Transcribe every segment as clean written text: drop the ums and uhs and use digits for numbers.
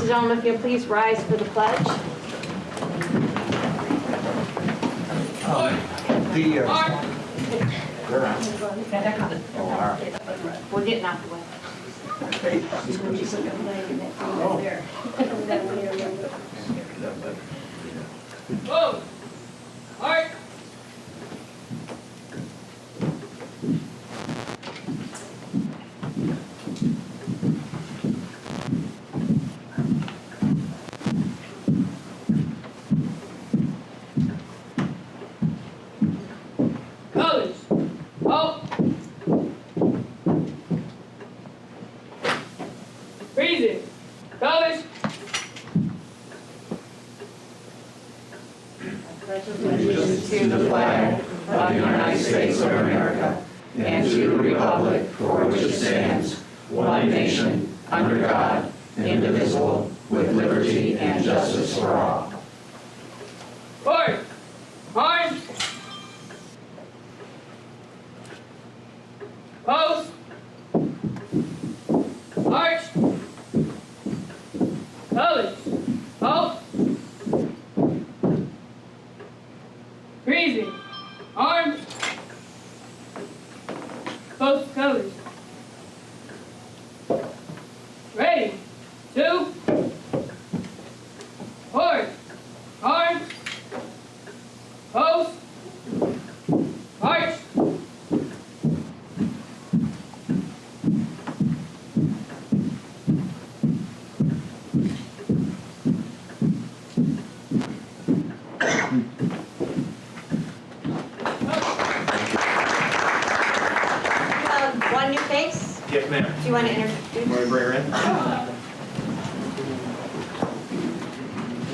and gentlemen, if you'll please rise for the pledge. They're out. We're getting out the way. Whoa! All right. Colors. Oh. Freezing. Colors. Allegiance to the flag of the United States of America and to the republic for which it stands, one nation, under God, indivisible, with liberty and justice for all. Forward. Arms. Pose. March. Colors. Halt. Freezing. Arms. Post colors. Ready. 2. Forward. Arms. Post. March. One new face. Yes, ma'am. Do you want to introduce? Want to bring her in?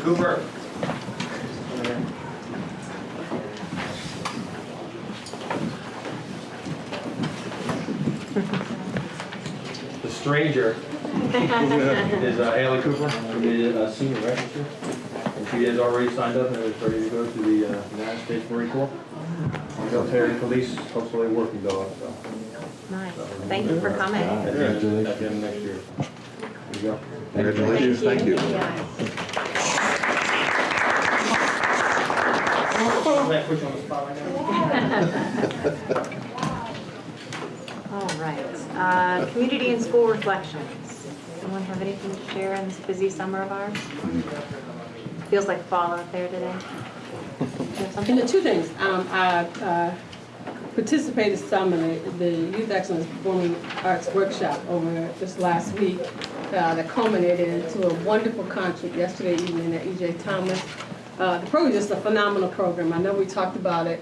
Cooper. The stranger is Haley Cooper, the senior register. And she has already signed up and is ready to go to the United States Marine Corps. Military police, hopefully working dog. So. Nice. Thank you for coming. At the end of next year. There you go. Congratulations. Thank you. Put you on the spot right now. All right. Community and school reflections. Anyone have anything to share in this busy summer of ours? Feels like fall out there today. And the two things, I participated some in the Youth Excellence Performing Arts Workshop over this last week that culminated into a wonderful concert yesterday evening at E.J. Thomas. The program is just a phenomenal program. I know we talked about it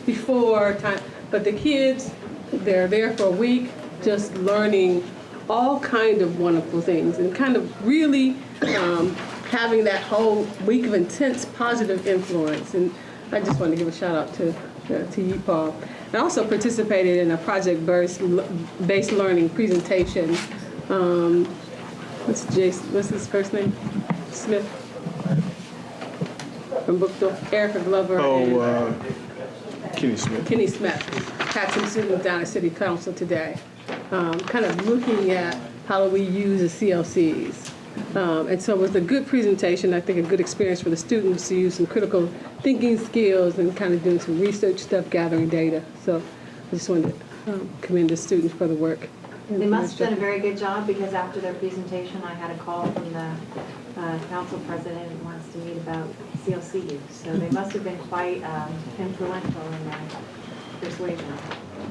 before time, but the kids, they're there for a week just learning all kind of wonderful things and kind of really having that whole week of intense positive influence. And I just want to give a shout out to you, Paul. I also participated in a project-based learning presentation. What's his first name? Smith from Bookdorf. Erica Glover and Kenny Smith. Kenny Smith had some students down at City Council today, kind of looking at how do we use the CLCs. And so it was a good presentation, I think a good experience for the students to use some critical thinking skills and kind of doing some research stuff, gathering data. So I just wanted to commend the students for the work. They must have done a very good job because after their presentation, I had a call from the council president who wants to meet about CLC use. So they must have been quite influential in their persuasion.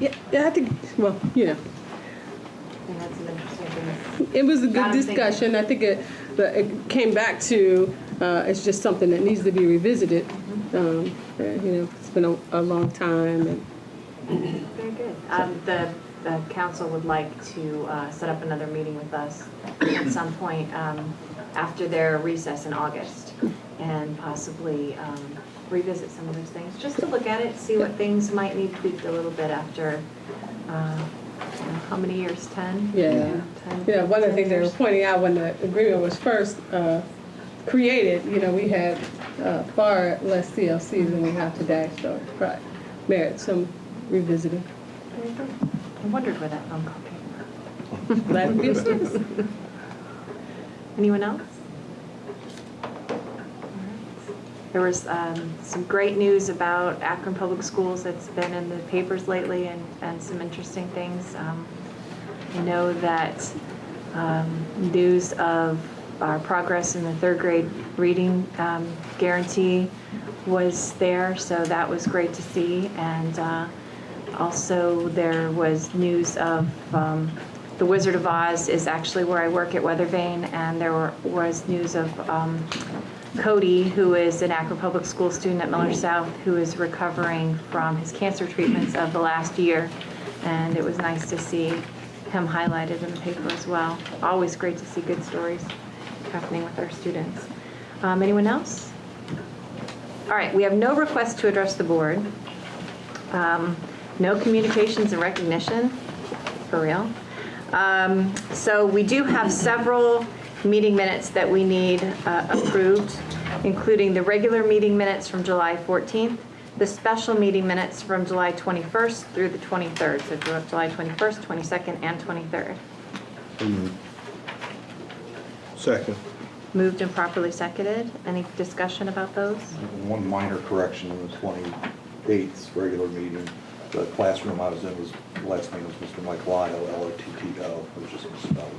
Yeah, I think, well, you know. They had some interesting things. It was a good discussion. I think it came back to it's just something that needs to be revisited. You know, it's been a long time. And very good. The council would like to set up another meeting with us at some point after their recess in August and possibly revisit some of those things, just to look at it, see what things might need tweaked a little bit after how many years? 10? yeah. 10, Yeah, one of the things they were years. pointing out when the agreement was first created, you know, we had far less CLCs than we have today, so it probably merits some revisiting. Very good. I wondered where that phone call came from. Glad to be of service. Anyone else? There was some great news about Akron Public Schools that's been in the papers lately, and some interesting things. I know that news of our progress in the third grade reading guarantee was there, so that was great to see. And also there was news of the Wizard of Oz is actually where I work at Weathervane, and there was news of Cody, who is an Akron Public School student at Miller South, who is recovering from his cancer treatments of the last year. And it was nice to see him highlighted in the paper as well. Always great to see good stories happening with our students. Anyone else? All right, we have no requests to address the board. No communications and recognition, for real. So we do have several meeting minutes that we need approved, including the regular meeting minutes from July 14th, the special meeting minutes from July 21st through the 23rd, so July 21st, 22nd, and 23rd. Second. Moved and properly seconded. Any discussion about those? One minor correction in the 28th regular meeting. The classroom I was in was, last name was Mr. Mike Lotto, L-O-T-T-O. It was just misspelled.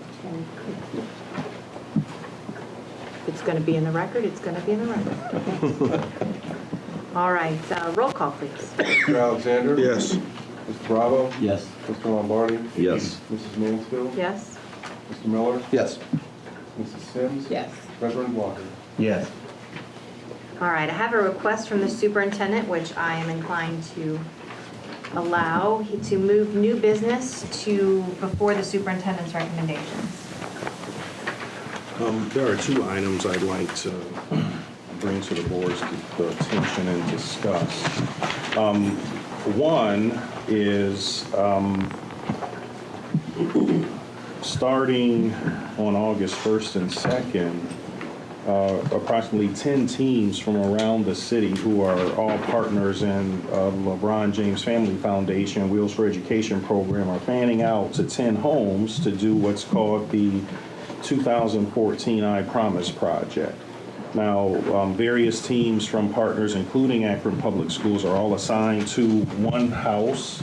If it's going to be in the record, it's going to be in the record. All right, roll call, please. Mr. Alexander? Yes. Mr. Bravo? Yes. Mr. Lombardi? Yes. Mrs. Mansfield? Yes? Mr. Miller? Yes. Mrs. Sims? Yes. Reverend Walker? Yes. All right, I have a request from the superintendent, which I am inclined to allow, to move new business to before the superintendent's recommendations. There are two items I'd like to bring to the board's attention and discuss. One is starting on August 1st and 2nd, approximately 10 teams from around the city who are all partners in LeBron James Family Foundation Wheels for Education program are fanning out to 10 homes to do what's called the 2014 I Promise project. Now, various teams from partners, including Akron Public Schools, are all assigned to one house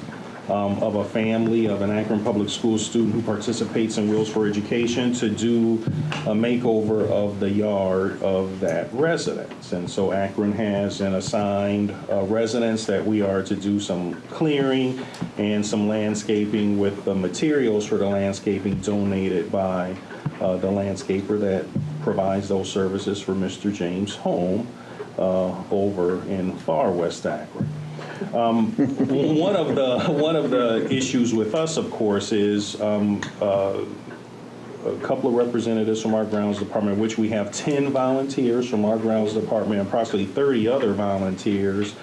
of a family of an Akron Public Schools student who participates in Wheels for Education to do a makeover of the yard of that residence. And so Akron has an assigned residence that we are to do some clearing and some landscaping with the materials for the landscaping donated by the landscaper that provides those services for Mr. James' home over in far West Akron. One of the issues with us, of course, is a couple of representatives from our grounds department, which we have 10 volunteers from our grounds department and approximately 30 other volunteers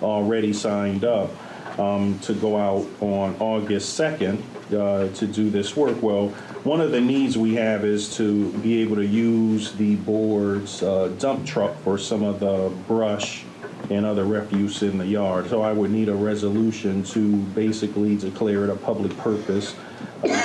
already signed up to go out on August 2nd to do this work. Well, one of the needs we have is to be able to use the board's dump truck for some of the brush and other refuse in the yard. So I would need a resolution to basically declare it a public purpose,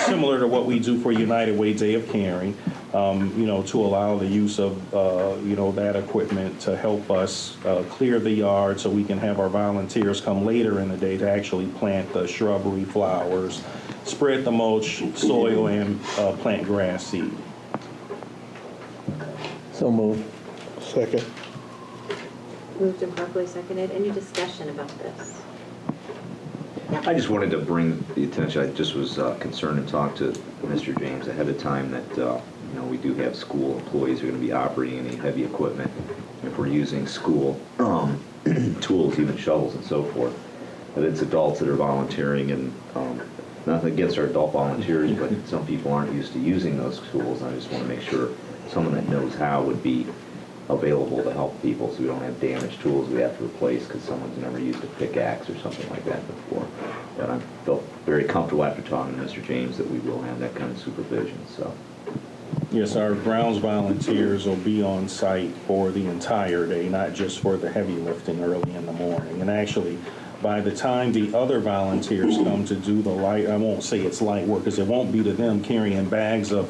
similar to what we do for United Way Day of Caring, to allow the use of, that equipment to help us clear the yard so we can have our volunteers come later in the day to actually plant the shrubbery, flowers, spread the mulch, soil, and plant grass seed. So moved. Second. Moved and properly seconded. Any discussion about this? I just wanted to bring the attention, I just was concerned and talked to Mr. James ahead of time that, we do have school employees who are going to be operating any heavy equipment. If we're using school tools, even shovels and so forth, that it's adults that are volunteering, and nothing against our adult volunteers, but some people aren't used to using those tools. I just want to make sure someone that knows how would be available to help people so we don't have damaged tools we have to replace because someone's never used a pickaxe or something like that before. But I felt very comfortable after talking to Mr. James that we will have that kind of supervision. So. Yes, our grounds volunteers will be on site for the entire day, not just for the heavy lifting early in the morning. And actually, by the time the other volunteers come to do the light, I won't say it's light work because it won't be to them carrying bags of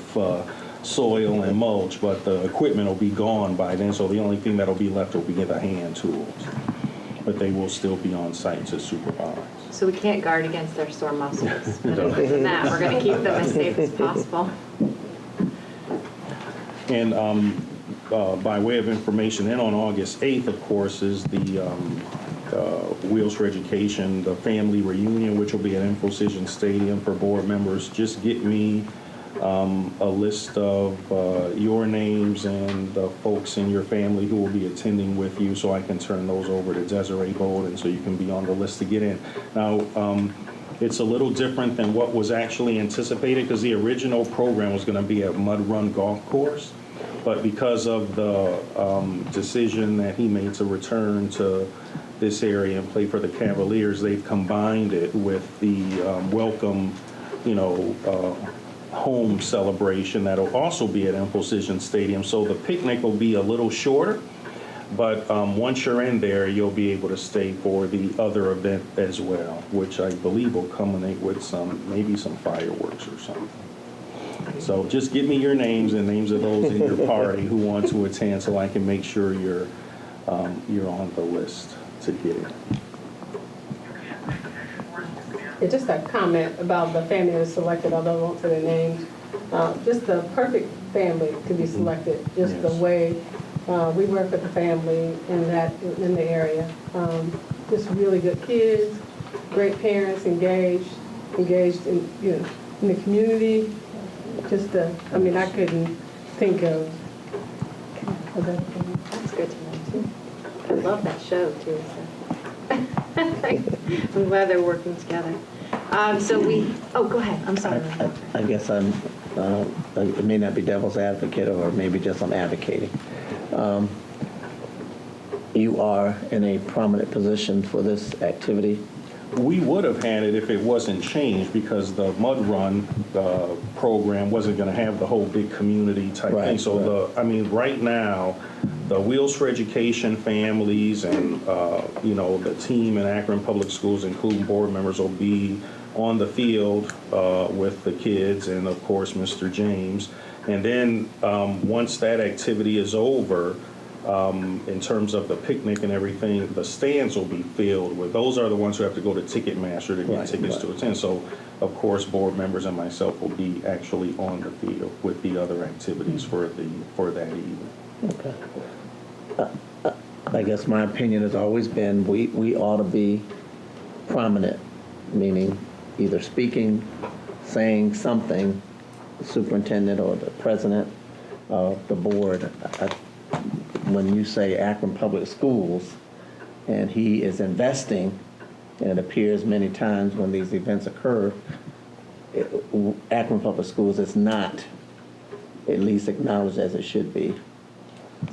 soil and mulch, but the equipment will be gone by then, so the only thing that'll be left will be the hand tools. But they will still be on site to supervise. So we can't guard against their sore muscles. But other than that, we're going to keep them as safe as possible. And by way of information, then on August 8th, of course, is the Wheels for Education, the family reunion, which will be at Infocision Stadium for board members. Just get me a list of your names and the folks in your family who will be attending with you, so I can turn those over to Desiree Bolden so you can be on the list to get in. Now, it's a little different than what was actually anticipated, because the original program was going to be at Mud Run Golf Course, but because of the decision that he made to return to this area and play for the Cavaliers, they've combined it with the welcome, home celebration that'll also be at Infocision Stadium. So the picnic will be a little shorter, but once you're in there, you'll be able to stay for the other event as well, which I believe will culminate with maybe some fireworks or something. So just give me your names and names of those in your party who want to attend, so I can make sure you're on the list to get in. Yeah, just a comment about the family that is selected, although I won't say their names. Just the perfect family to be selected, just the Yes. way we work with the family in the area. Just really good kids, great parents, engaged in in the community. I couldn't think of a better family. That's good to know, too. I love that show, too. So. I'm glad they're working together. Go ahead. I'm sorry. I guess it may not be devil's advocate, or maybe just I'm advocating. You are in a prominent position for this activity. We would have had it if it wasn't changed, because the Mud Run program wasn't going to have the whole big community type thing. So right now, the Wheels for Education families and the team in Akron Public Schools, including board members, will be on the field with the kids and of course Mr. James. And then once that activity is over, in terms of the picnic and everything, the stands will be filled with, those are the ones who have to go to Ticketmaster to get tickets to attend. So, of course, board members and myself will be actually on the field with the other activities for that evening. Okay. I guess my opinion has always been we ought to be prominent, meaning either speaking, saying something, the superintendent or the president of the board. When you say Akron Public Schools, and he is investing, and it appears many times when these events occur, Akron Public Schools is not at least acknowledged as it should be.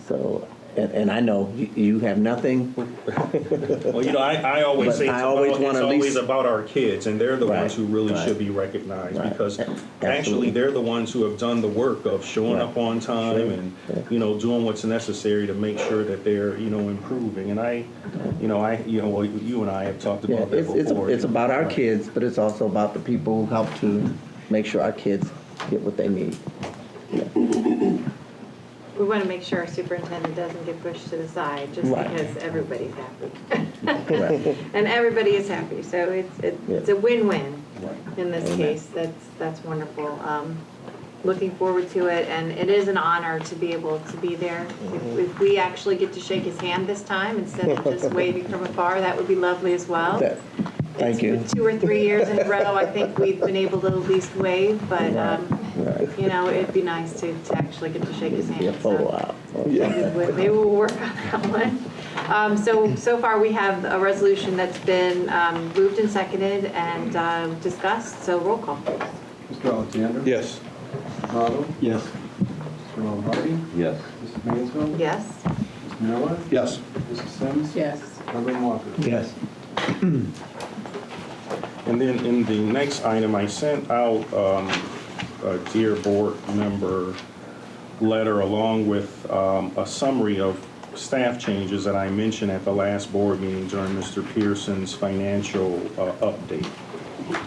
So, and I know you have nothing. Well, I always say it's always about our kids, and they're the ones who really should be recognized, because actually they're the ones who have done the work of showing up on time and doing what's necessary to make sure that they're improving. And you and I have talked about that before. It's about our kids, but it's also about the people who help to make sure our kids get what they need. We want to make sure our superintendent doesn't get pushed to the side just because everybody's happy. And everybody is happy, so it's a win-win in this case. That's wonderful. Looking forward to it, and it is an honor to be able to be there. If we actually get to shake his hand this time instead of just waving from afar, that would be lovely as well. Thank you. 2 or 3 years in a row, I think we've been able to at least wave, but it'd be nice to actually get to shake his hand. Maybe we'll work on that one. So far we have a resolution that's been moved and seconded and discussed. So roll call. Mr. Alexander? Yes. Mr. Otto? Yes. Mr. Lombardi? Yes. Mrs. Mansfield? Yes. Mr. Miller? Yes. Mrs. Sims? Yes. Reverend Walker? Yes. And then in the next item, I sent out a dear board member letter along with a summary of staff changes that I mentioned at the last board meeting during Mr. Pearson's financial update.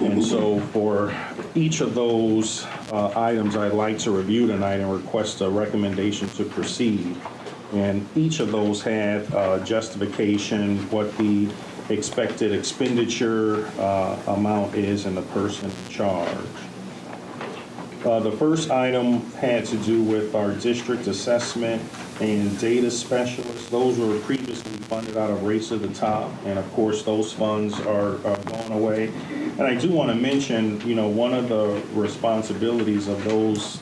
And so for each of those items, I'd like to review tonight and request a recommendation to proceed. And each of those had justification, what the expected expenditure amount is, and the person in charge. The first item had to do with our district assessment and data specialists. Those were previously funded out of Race to the Top, and of course, those funds are gone away. And I do want to mention, one of the responsibilities of those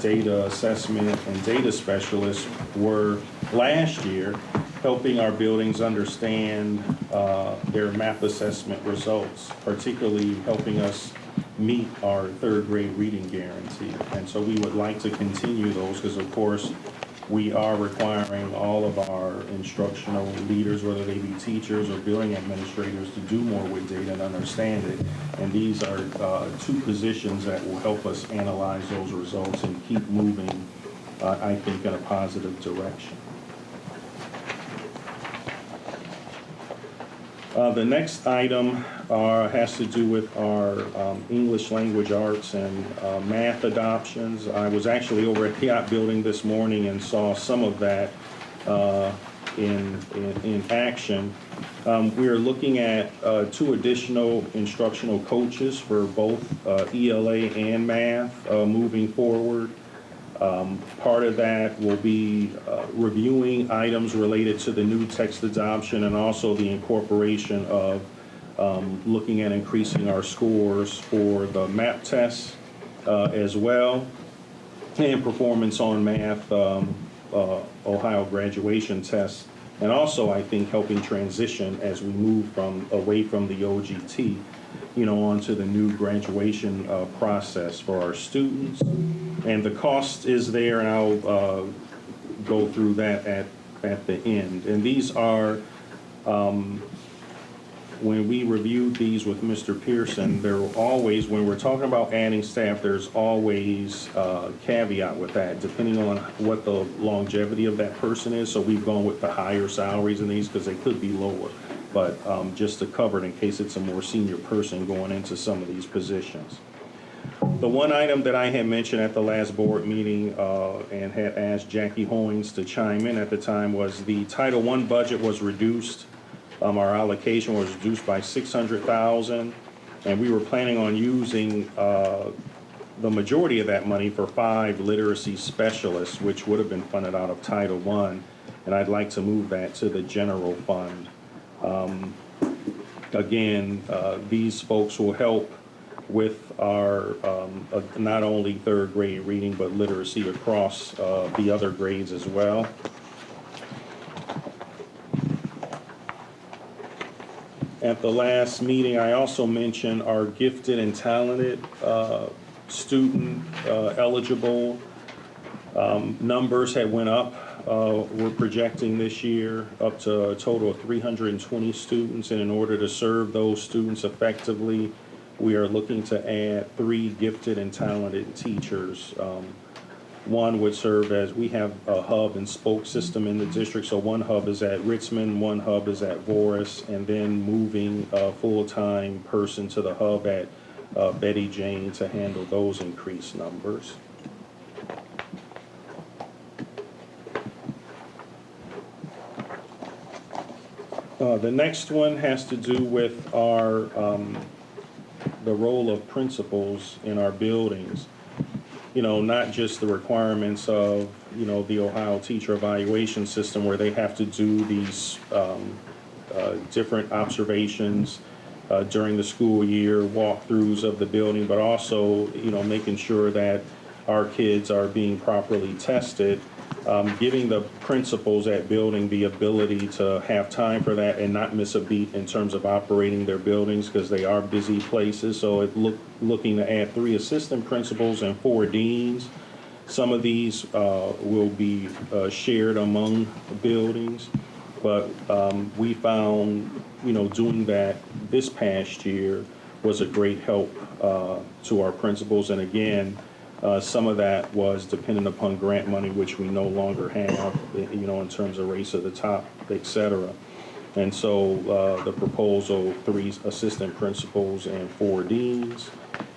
data assessment and data specialists were last year helping our buildings understand their math assessment results, particularly helping us meet our third grade reading guarantee. And so we would like to continue those because, of course, we are requiring all of our instructional leaders, whether they be teachers or building administrators, to do more with data and understand it. And these are two positions that will help us analyze those results and keep moving, I think, in a positive direction. The next item has to do with our English language arts and math adoptions. I was actually over at Piat Building this morning and saw some of that in action. We are looking at 2 additional instructional coaches for both ELA and math moving forward. Part of that will be reviewing items related to the new text adoption and also the incorporation of looking at increasing our scores for the MAP tests as well, and performance on math Ohio graduation tests, and also I think helping transition as we move away from the OGT, onto the new graduation process for our students. And the cost is there, and I'll go through that at the end. And these are, when we reviewed these with Mr. Pearson, there were always, when we're talking about adding staff, there's always a caveat with that, depending on what the longevity of that person is. So we've gone with the higher salaries in these because they could be lower. But just to cover it in case it's a more senior person going into some of these positions. The one item that I had mentioned at the last board meeting and had asked Jackie Hoynes to chime in at the time was the Title I budget was reduced. Our allocation was reduced by $600,000, and we were planning on using the majority of that money for 5 literacy specialists, which would have been funded out of Title I, and I'd like to move that to the general fund. Again, these folks will help with our not only third grade reading but literacy across the other grades as well. At the last meeting, I also mentioned our gifted and talented student eligible numbers had went up. We're projecting this year up to a total of 320 students, and in order to serve those students effectively, we are looking to add 3 gifted and talented teachers. One would serve as, we have a hub and spoke system in the district, so one hub is at Richmond, one hub is at Voris, and then moving a full-time person to the hub at Betty Jane to handle those increased numbers. The next one has to do with our the role of principals in our buildings. Not just the requirements of, the Ohio teacher evaluation system where they have to do these different observations during the school year, walkthroughs of the building, but also, making sure that our kids are being properly tested. Giving the principals at building the ability to have time for that and not miss a beat in terms of operating their buildings because they are busy places. So looking to add 3 assistant principals and 4 deans. Some of these will be shared among buildings, but we found, doing that this past year was a great help to our principals. And again, some of that was dependent upon grant money, which we no longer have, in terms of Race to the Top, et cetera. And so the proposal, 3 assistant principals and 4 deans.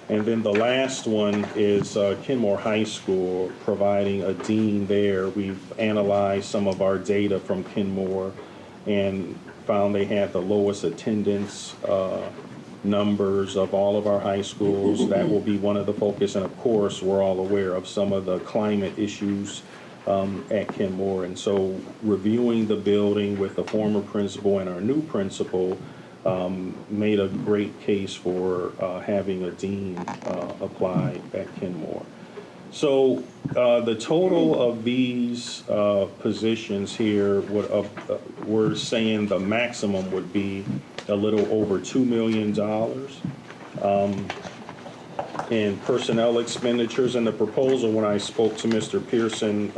And then the last one is Kenmore High School, providing a dean there. We've analyzed some of our data from Kenmore and found they had the lowest attendance numbers of all of our high schools. That will be one of the focus. And of course, we're all aware of some of the climate issues at Kenmore. And so reviewing the building with the former principal and our new principal made a great case for having a dean apply at Kenmore. So the total of these positions here, we're saying the maximum would be a little over $2 million in personnel expenditures. And the proposal, when I spoke to Mr. Pearson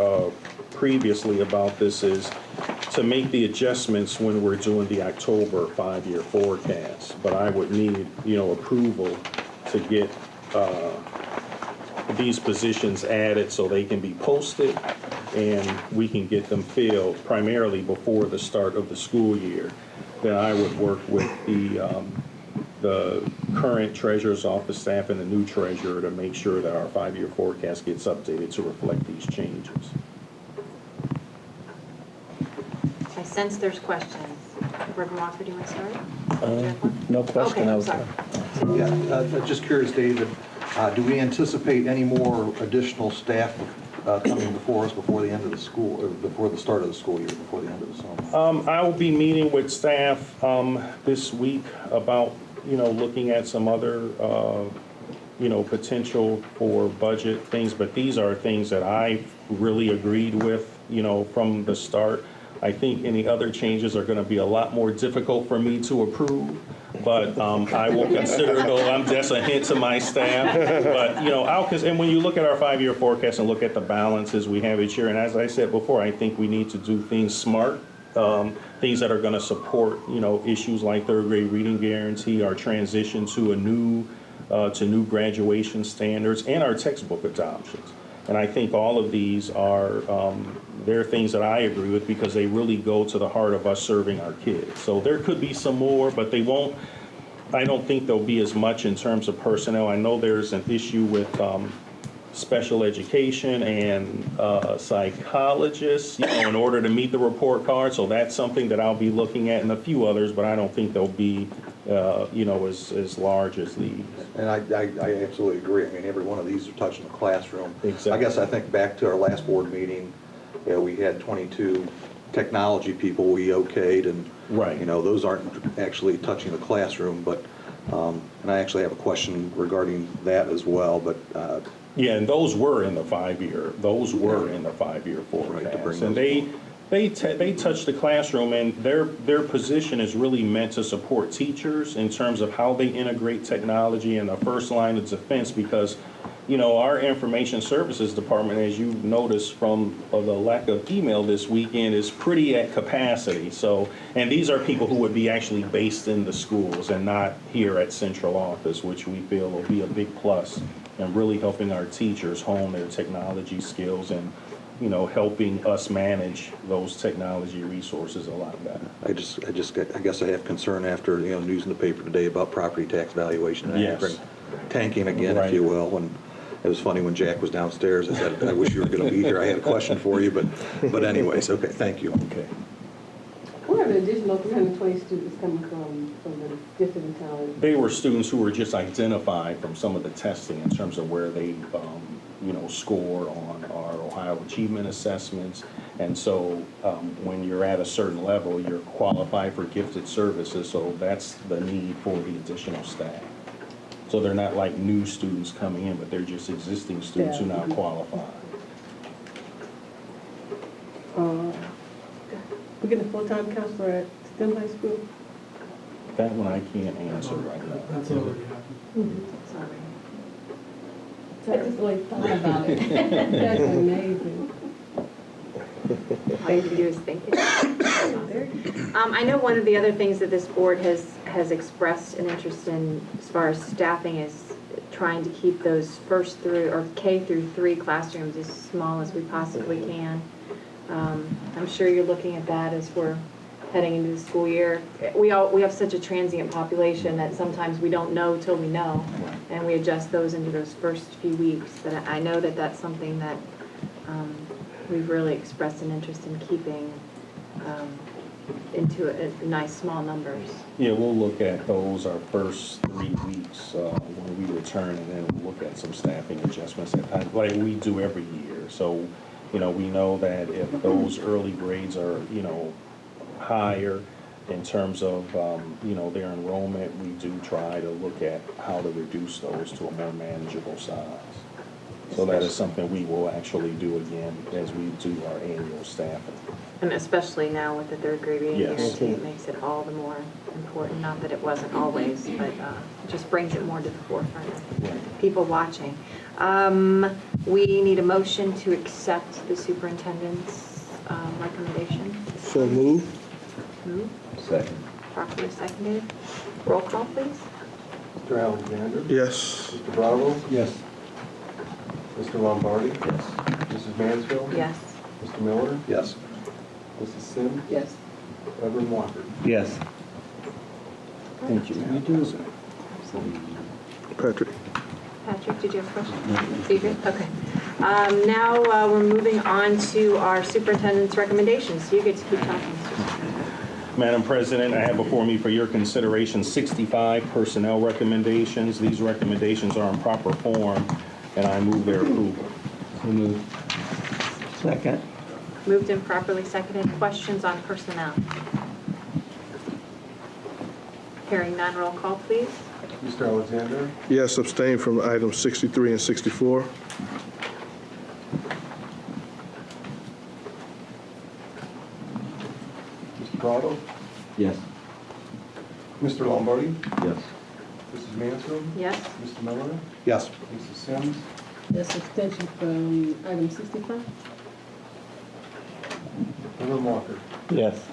previously about this, is to make the adjustments when we're doing the October 5-year forecast. But I would need, approval to get these positions added so they can be posted and we can get them filled primarily before the start of the school year. Then I would work with the current treasurer's office staff and the new treasurer to make sure that our 5-year forecast gets updated to reflect these changes. I sense there's questions. Reverend Walker, do you want to start? Do you have one? No question. Okay, I was sorry. Yeah, just curious, David, do we anticipate any more additional staff coming before us before the end of the school, or before the start of the school year, before the end of the summer? I will be meeting with staff this week about, looking at some other, potential for budget things, but these are things that I really agreed with, from the start. I think any other changes are going to be a lot more difficult for me to approve, but I will consider those. I'm just a hint to my staff. But, and when you look at our 5-year forecast and look at the balances we have each year, and as I said before, I think we need to do things smart, things that are going to support, issues like third grade reading guarantee, our transition to new graduation standards, and our textbook adoptions. And I think all of these are, they're things that I agree with because they really go to the heart of us serving our kids. So there could be some more, but they won't, I don't think there'll be as much in terms of personnel. I know there's an issue with special education and psychologists, in order to meet the report card. So that's something that I'll be looking at, and a few others, but I don't think they'll be, as large as these. And I absolutely agree. I mean, every one of these are touching the classroom. Exactly. I guess I think back to our last board meeting, we had 22 technology people we okayed, and Right. those aren't actually touching the classroom. But and I actually have a question regarding that as well. But Yeah, and those were in the 5-year. Those were in the 5-year forecast, and they touch the classroom, and their position is really meant to support teachers in terms of how they integrate technology in the first line of defense. Because, our information services department, as you noticed from the lack of email this weekend, is pretty at capacity. So, and these are people who would be actually based in the schools and not here at central office, which we feel will be a big plus and really helping our teachers hone their technology skills and, helping us manage those technology resources a lot better. I guess I have concern after news in the paper today about property tax valuation in Akron tanking again, Right. if you will. And it was funny when Jack was downstairs. I said, I wish you were going to be here. I had a question for you, but anyways, okay, thank you. Okay. Where are the additional 320 students coming from the different towns? They were students who were just identified from some of the testing in terms of where they, scored on our Ohio Achievement Assessments. And so when you're at a certain level, you're qualified for gifted services. So that's the need for the additional staff. So they're not like new students coming in, but they're just existing students who now qualify. We get a full-time counselor at STEM High School? That one I can't answer right now. That's already happened. Sorry. I just like thought about it. That's amazing. All you can do is think it. I know one of the other things that this board has expressed an interest in as far as staffing is trying to keep those first through, or K through 3 classrooms as small as we possibly can. I'm sure you're looking at that as we're heading into the school year. We have such a transient population that sometimes we don't know till we know, and we adjust those into those first few weeks. But I know that that's something that we've really expressed an interest in keeping into a nice small numbers. Yeah, we'll look at those our first 3 weeks when we return, and then we'll look at some staffing adjustments at times, like we do every year. So, we know that if those early grades are, higher in terms of, their enrollment, we do try to look at how to reduce those to a more manageable size. So that is something we will actually do again as we do our annual staffing. And especially now with the third grade reading Yes. guarantee, it makes it all the more important. Not that it wasn't always, but it just brings it more to the forefront of people watching. We need a motion to accept the superintendent's recommendation. So moved. Move. Second. Properly seconded. Roll call, please. Mr. Alexander? Yes. Mr. Bravo? Yes. Mr. Lombardi? Yes. Mrs. Mansfield? Yes. Mr. Miller? Yes. Mrs. Sims? Yes. Reverend Walker? Yes. Thank you, Madam President. Patrick? Patrick, did you have a question? David? Okay. Now we're moving on to our superintendent's recommendations. So you get to keep talking. Madam President, I have before me for your consideration 65 personnel recommendations. These recommendations are in proper form, and I move their approval. Second. Moved and properly seconded. Questions on personnel? Hearing none, roll call, please. Mr. Alexander? Yes, abstain from items 63 and 64. Mr. Bravo? Yes. Mr. Lombardi? Yes. Mrs. Mansfield? Yes. Mr. Miller? Yes. Mrs. Sims? Yes, extension from item 65. Reverend Walker? Yes.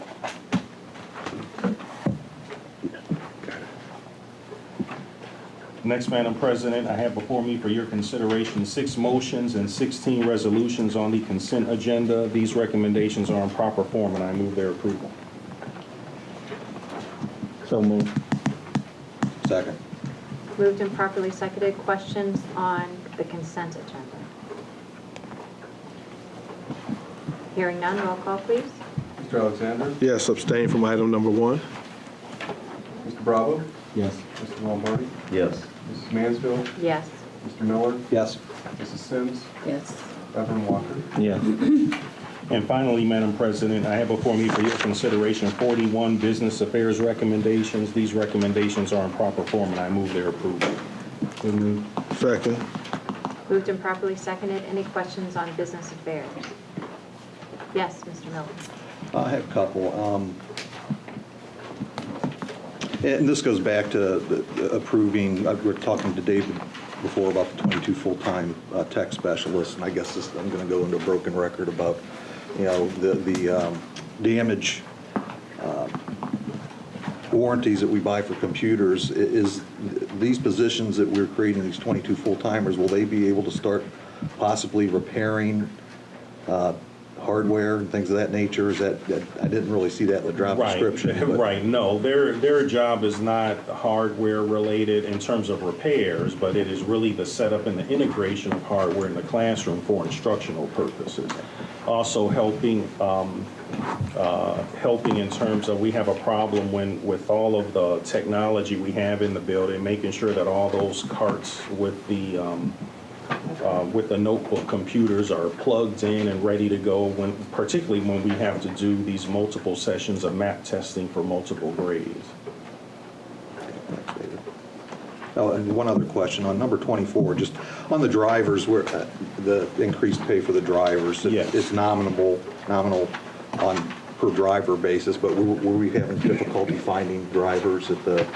Next, Madam President, I have before me for your consideration 6 motions and 16 resolutions on the consent agenda. These recommendations are in proper form, and I move their approval. So moved. Second. Moved and properly seconded. Questions on the consent agenda? Hearing none, roll call, please. Mr. Alexander? Yes, abstain from item number 1. Mr. Bravo? Yes. Mr. Lombardi? Yes. Mrs. Mansfield? Yes. Mr. Miller? Yes. Mrs. Sims? Yes. Reverend Walker? Yes. And finally, Madam President, I have before me for your consideration 41 business affairs recommendations. These recommendations are in proper form, and I move their approval. Second. Moved and properly seconded. Any questions on business affairs? Yes, Mr. Miller. I have a couple. And this goes back to the approving, we were talking to David before about the 22 full-time tech specialists, and I guess I'm going to go into a broken record about, the damage warranties that we buy for computers. Is these positions that we're creating, these 22 full-timers, will they be able to start possibly repairing hardware and things of that nature? Is that I didn't really see that in the job description. but- Right, no, their job is not hardware related in terms of repairs, but it is really the setup and the integration of hardware in the classroom for instructional purposes. Also helping in terms of, we have a problem with all of the technology we have in the building, making sure that all those carts with the notebook computers are plugged in and ready to go, particularly when we have to do these multiple sessions of map testing for multiple grades. Thanks, David. Oh, and one other question on number 24, just on the drivers, where the increased pay for the drivers, Yes. it's nominal on per driver basis, but were we having difficulty finding drivers at the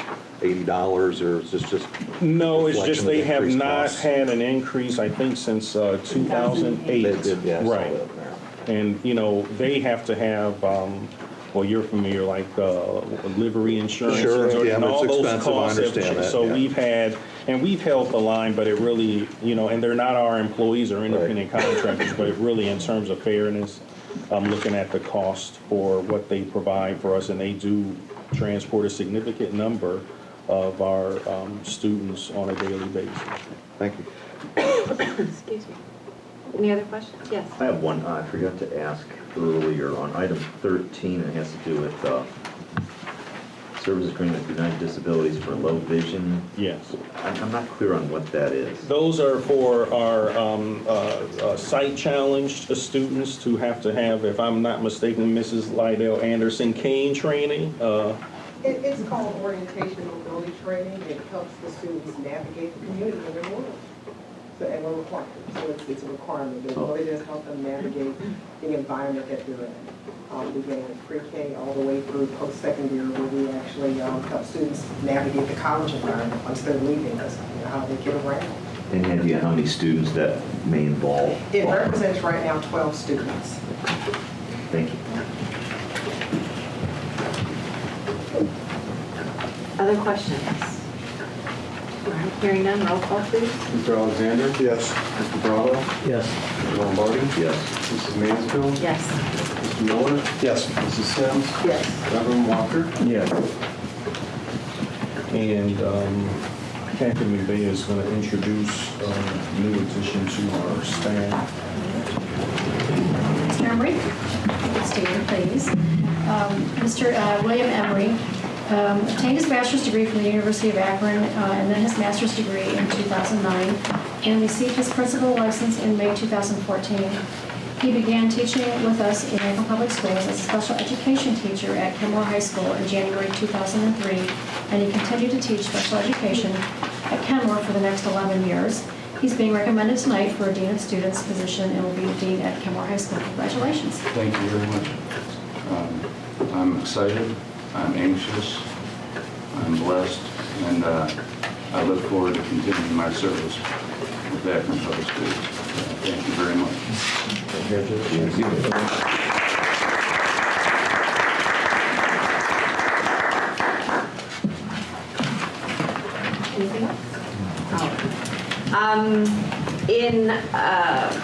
$80, or is this just? No, it's just reflection of they have increased not costs? had an increase, I think, since 2008. They did, yeah, I saw Right. that there. And, they have to have, well, you're familiar, like livery insurance. Sure, yeah, and but it's all those expensive, I costs have understand changed. that, So yeah. we've held the line, but it really, and they're not our employees or independent contractors, but it really, in terms of fairness, I'm looking at the cost for what they provide for us, and they do transport a significant number of our students on a daily basis. Thank you. Excuse me. Any other questions? Yes. I have one, I forgot to ask earlier on item 13, it has to do with service agreement with United Disabilities for low vision. Yes. I'm not clear on what that is. Those are for our sight challenged students to have, if I'm not mistaken, Mrs. Lydell Anderson, cane training. It's called orientation mobility training. It helps the students navigate the community in their world. So, and we're required. So it's a requirement. It really does help them navigate the environment that they're in. Beginning at pre-K all the way through post-secondary, where we actually help students navigate the college environment once they're leaving us, how they get around. And have you, how many students that may involve? It represents right now 12 students. Thank you. Other questions? All right, hearing none, roll call please. Mr. Alexander? Yes. Mr. Bravo? Yes. Mr. Lombardi? Yes. Mrs. Mansfield? Yes. Mr. Miller? Yes. Mrs. Sims? Yes. Reverend Walker? Yes. And Kathy McVeigh is going to introduce a new addition to our staff. Mr. Emery, stand please. Mr. William Emery obtained his bachelor's degree from the University of Akron and then his master's degree in 2009 and received his principal license in May 2014. He began teaching with us in Akron Public Schools as a special education teacher at Kenmore High School in January 2003, and he continued to teach special education at Kenmore for the next 11 years. He's being recommended tonight for a Dean of Students position and will be the Dean at Kenmore High School. Congratulations. Thank you very much. I'm excited, I'm anxious, I'm blessed, and I look forward to continuing my service with Akron Public Schools. Thank you very much. Congratulations. Anything else? In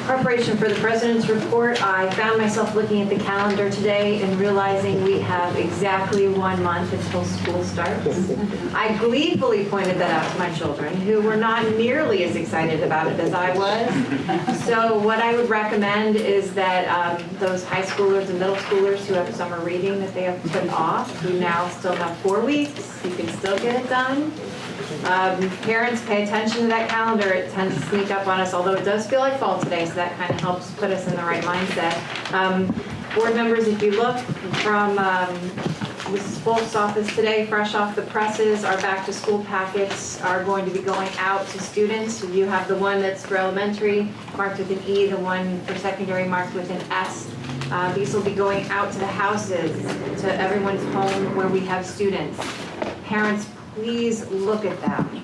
preparation for the President's report, I found myself looking at the calendar today and realizing we have exactly 1 month until school starts. I gleefully pointed that out to my children, who were not nearly as excited about it as I was. So what I would recommend is that those high schoolers and middle schoolers who have summer reading that they have put off, who now still have 4 weeks, you can still get it done. Parents, pay attention to that calendar. It tends to sneak up on us, although it does feel like fall today, so that kind of helps put us in the right mindset. Board members, if you look from Mrs. Folk's office today, fresh off the presses, our back-to-school packets are going to be going out to students. You have the one that's for elementary marked with an E, the one for secondary marked with an S. These will be going out to the houses, to everyone's home where we have students. Parents, please look at them.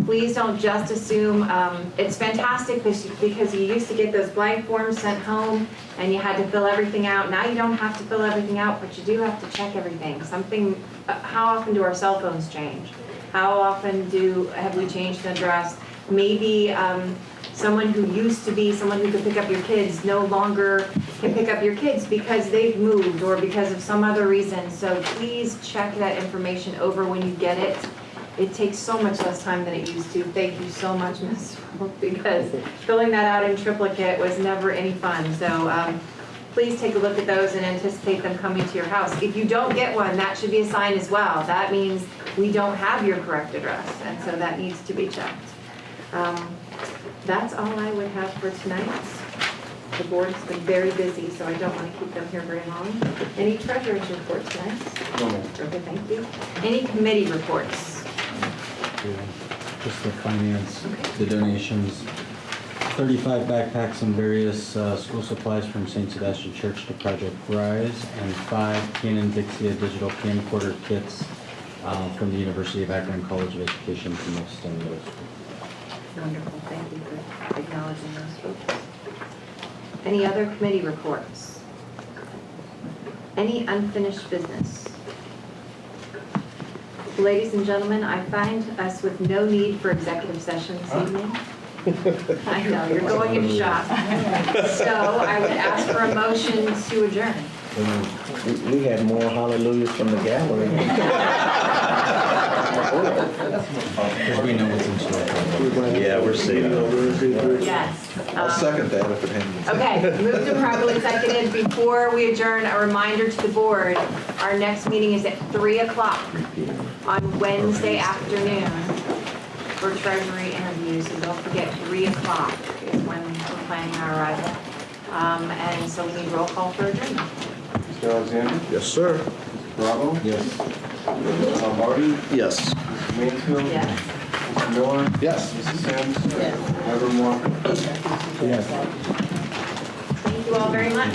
Please don't just assume. It's fantastic because you used to get those blank forms sent home and you had to fill everything out. Now you don't have to fill everything out, but you do have to check everything. How often do our cell phones change? How often have we changed the address? Maybe someone who used to be someone who could pick up your kids no longer can pick up your kids because they've moved or because of some other reason. So please check that information over when you get it. It takes so much less time than it used to. Thank you so much, Ms. Folk, because filling that out in triplicate was never any fun. So please take a look at those and anticipate them coming to your house. If you don't get one, that should be a sign as well. That means we don't have your correct address, and so that needs to be checked. That's all I would have for tonight. The board's been very busy, so I don't want to keep them here very long. Any treasurer's report tonight? No. Okay, thank you. Any committee reports? Just the finance, the donations, 35 backpacks and various school supplies from St. Sebastian Church to Project Rise, and 5 Canon Vixia digital camcorder kits from the University of Akron College of Education from the STEM Middle School. Wonderful, thank you for acknowledging those folks. Any other committee reports? Any unfinished business? Ladies and gentlemen, I find us with no need for executive session this evening. I know, you're going into shock. So I would ask for a motion to adjourn. We had more hallelujahs from the gallery. Because we know what's in store. Yeah, we're seeing it. Yes. I'll second that if it hangs. Okay, moved and properly seconded. Before we adjourn, a reminder to the board, our next meeting is at 3 o'clock on Wednesday afternoon for treasury interviews. And don't forget, 3 o'clock is when we're planning our arrival. And so we need roll call for adjournment. Mr. Alexander? Yes, sir. Mr. Bravo? Yes. Martin? Yes. Mr. Mansfield? Yes. Mr. Miller? Yes. Mrs. Sims? Reverend Walker? Yes. Thank you all very much.